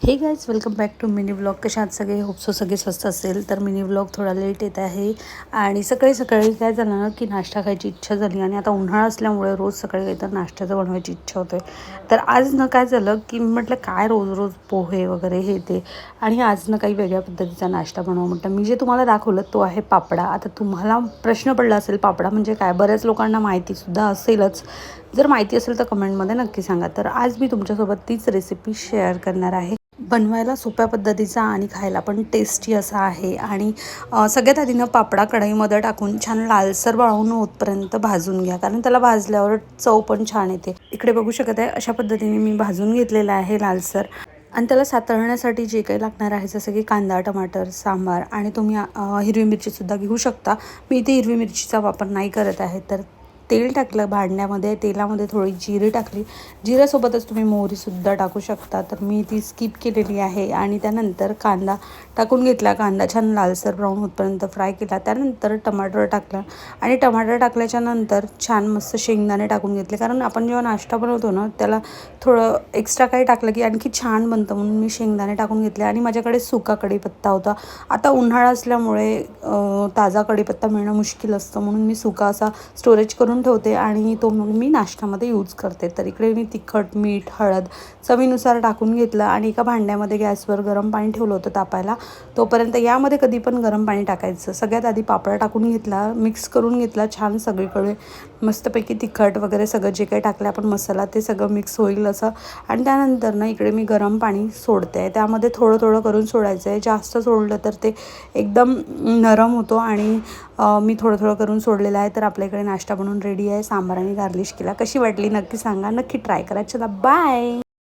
हे guys welcome back to mini blog. कशा आहात सगळे? होप सो सगळे स्वस्त असेल. तर मिनी ब्लॉग थोडा लेट येत आहे आणि सकाळी काय झालं ना की नाश्ता खायची इच्छा झाली आणि आता उन्हाळा असल्यामुळे रोज सकाळी काहीतरी नाश्त्याचं बनवायची इच्छा होते. तर आज ना काय झालं की म्हटलं काय रोज पोहे वगैरे हे ते, आणि आज ना काही वेगळ्या पद्धतीचा नाश्ता बनवा म्हटलं. मी जे तुम्हाला दाखवलं तो आहे पापडा. आता तुम्हाला प्रश्न पडला असेल पापडा म्हणजे काय, बऱ्याच लोकांना माहितीसुद्धा असेलच. जर माहिती असेल तर कमेंटमध्ये नक्की सांगा. तर आज मी तुमच्यासोबत तीच रेसिपी शेअर करणार आहे. बनवायला सोप्या पद्धतीचा आणि खायला पण टेस्टी असा आहे. आणि सगळ्यात आधी ना पापडा कढईमध्ये टाकून छान लालसर ब्राऊन होतपर्यंत भाजून घ्या, कारण त्याला भाजल्यावर चव पण छान येते. इकडे बघू शकत आहे अशा पद्धतीने मी भाजून घेतलेला आहे लालसर. आणि त्याला सातळण्यासाठी जे काही लागणार आहे जसं की कांदा, टमाटर, सांबार आणि तुम्ही हिरवी मिरचीसुद्धा घेऊ शकता. मी इथे हिरवी मिरचीचा वापर नाही करत आहे. तर तेल टाकलं भांड्यामध्ये, तेलामध्ये थोडी जिरे टाकली. जिऱ्यासोबतच तुम्ही मोहरीसुद्धा टाकू शकता, तर मी ती स्किप केलेली आहे. आणि त्यानंतर कांदा टाकून घेतला. कांदा छान लालसर ब्राऊन होतपर्यंत फ्राय केला. त्यानंतर टमाटर टाकलं आणि टमाटर टाकल्याच्या नंतर छान मस्त शेंगदाणे टाकून घेतले, कारण आपण जेव्हा नाश्ता बनवतो ना त्याला थोडं एक्स्ट्रा काही टाकलं की आणखी छान बनतं, म्हणून मी शेंगदाणे टाकून घेतले. आणि माझ्याकडे सुका कढीपत्ता होता. आता उन्हाळा असल्यामुळे ताजा कढीपत्ता मिळणं मुश्किल असतं, म्हणून मी सुका असा स्टोरेज करून ठेवते आणि तो मग मी नाश्त्यामध्ये यूज करते. तर इकडे मी तिखट, मीठ, हळद चवीनुसार टाकून घेतलं आणि एका भांड्यामध्ये गॅसवर गरम पाणी ठेवलं होतं तापायला. तोपर्यंत यामध्ये कधी पण गरम पाणी टाकायचं. सगळ्यात आधी पापड टाकून घेतला, मिक्स करून घेतला छान सगळीकडे. मस्तपैकी तिखट वगैरे सगळं जे काही टाकलं आपण मसाला ते सगळं मिक्स होईल असं. आणि त्यानंतर ना इकडे मी गरम पाणी सोडते आहे. त्यामध्ये थोडं थोडं करून सोडायचं आहे. जास्त सोडलं तर ते एकदम नरम होतो. आणि मी थोडं थोडं करून सोडलेलं आहे. तर आपल्या इकडे नाश्ता बनवून रेडी आहे. सांबार आणि गार्लिश केला. कशी वाटली नक्की सांगा, नक्की ट्राय करा. चला बाय.